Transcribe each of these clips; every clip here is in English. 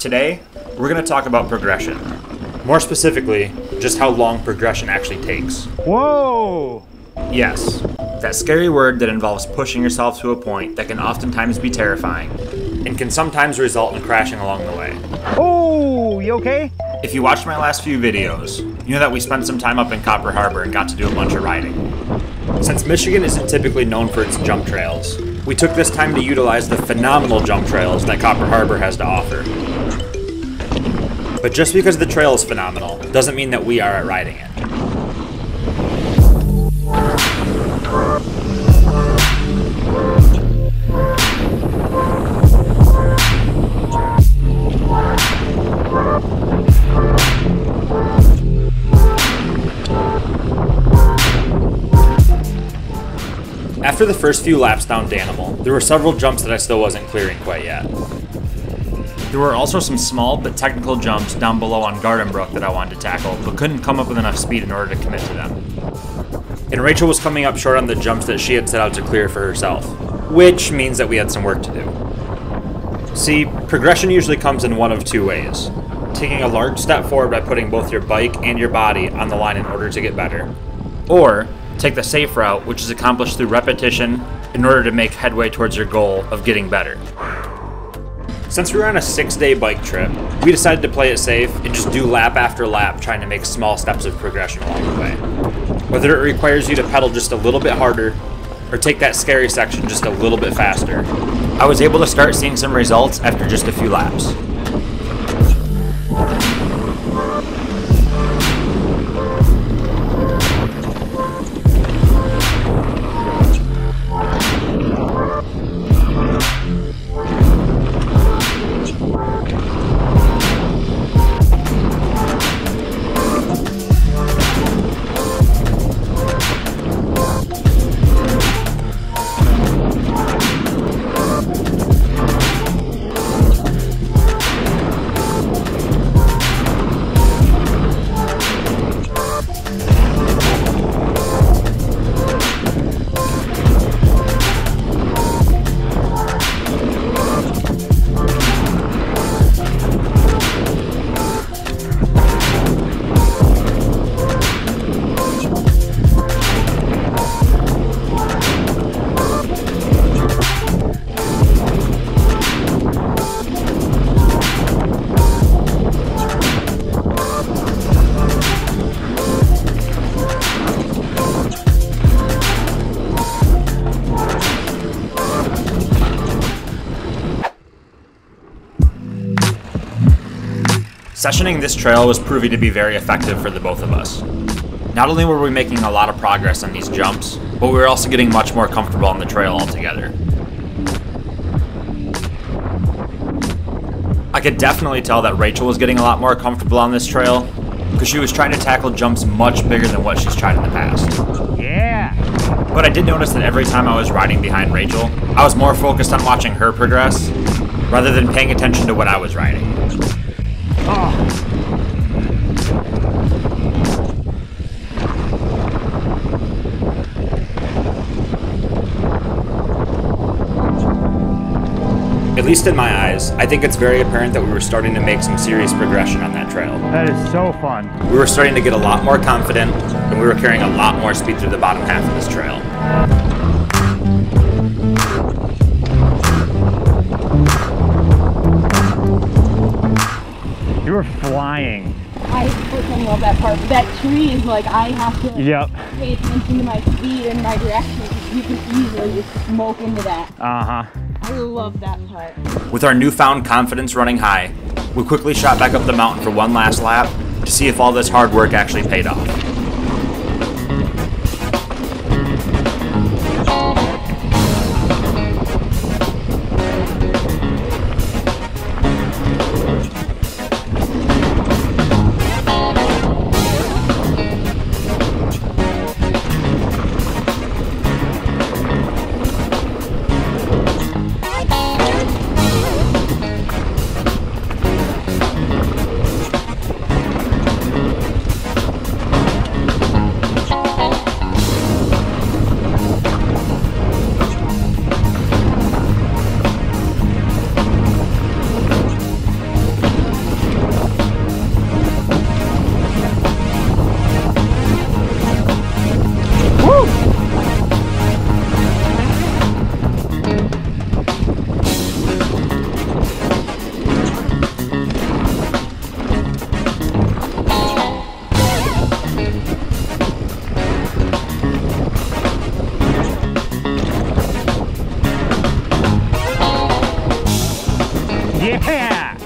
Today, we're going to talk about progression. More specifically, just how long progression actually takes. Whoa! Yes, that scary word that involves pushing yourself to a point that can oftentimes be terrifying, and can sometimes result in crashing along the way. Oh, you okay? If you watched my last few videos, you know that we spent some time up in Copper Harbor and got to do a bunch of riding. Since Michigan isn't typically known for its jump trails, we took this time to utilize the phenomenal jump trails that Copper Harbor has to offer. But just because the trail is phenomenal doesn't mean that we are at riding it. After the first few laps down Danimal, there were several jumps that I still wasn't clearing quite yet. There were also some small but technical jumps down below on Garden Brook that I wanted to tackle, but couldn't come up with enough speed in order to commit to them. And Rachel was coming up short on the jumps that she had set out to clear for herself, which means that we had some work to do. See, progression usually comes in one of two ways: taking a large step forward by putting both your bike and your body on the line in order to get better, or take the safe route, which is accomplished through repetition in order to make headway towards your goal of getting better. Since we were on a 6-day bike trip, we decided to play it safe and just do lap after lap trying to make small steps of progression along the way. Whether it requires you to pedal just a little bit harder or take that scary section just a little bit faster, I was able to start seeing some results after just a few laps. Sessioning this trail was proving to be very effective for the both of us. Not only were we making a lot of progress on these jumps, but we were also getting much more comfortable on the trail altogether. I could definitely tell that Rachel was getting a lot more comfortable on this trail, because she was trying to tackle jumps much bigger than what she's tried in the past. Yeah! But I did notice that every time I was riding behind Rachel, I was more focused on watching her progress, rather than paying attention to what I was riding. Oh. At least in my eyes, I think it's very apparent that we were starting to make some serious progression on that trail. That is so fun. We were starting to get a lot more confident, and we were carrying a lot more speed through the bottom half of this trail. You were flying. I freaking love that part. That tree is like, I have to pay attention to my speed and my direction, because you can easily just smoke into that. Uh-huh. I love that part. With our newfound confidence running high, we quickly shot back up the mountain for one last lap to see if all this hard work actually paid off. Yeah!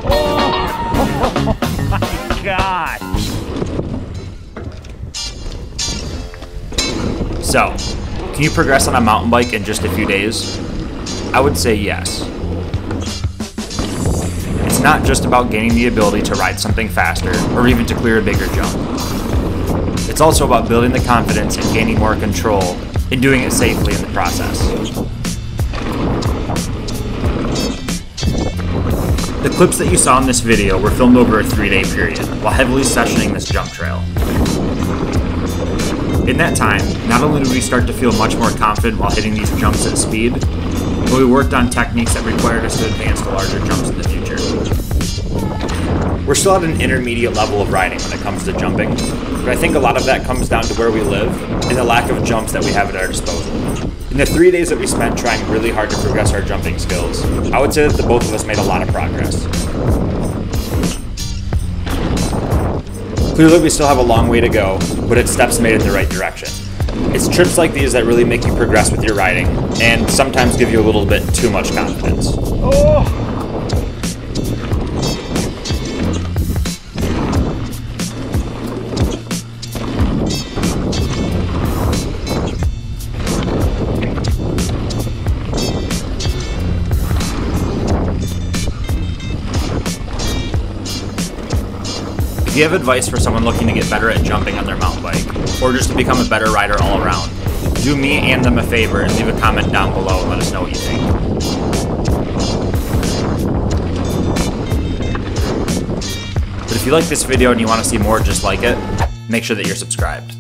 Oh my God! So, can you progress on a mountain bike in just a few days? I would say yes. It's not just about gaining the ability to ride something faster or even to clear a bigger jump. It's also about building the confidence and gaining more control and doing it safely in the process. The clips that you saw in this video were filmed over a 3-day period while heavily sessioning this jump trail. In that time, not only did we start to feel much more confident while hitting these jumps at speed, but we worked on techniques that required us to advance to larger jumps in the future. We're still at an intermediate level of riding when it comes to jumping, but I think a lot of that comes down to where we live and the lack of jumps that we have at our disposal. In the 3 days that we spent trying really hard to progress our jumping skills, I would say that the both of us made a lot of progress. Clearly we still have a long way to go, but it's steps made in the right direction. It's trips like these that really make you progress with your riding, and sometimes give you a little bit too much confidence. Oh! If you have advice for someone looking to get better at jumping on their mountain bike, or just to become a better rider all around, do me and them a favor and leave a comment down below and let us know what you think. But if you like this video and you want to see more just like it, make sure that you're subscribed.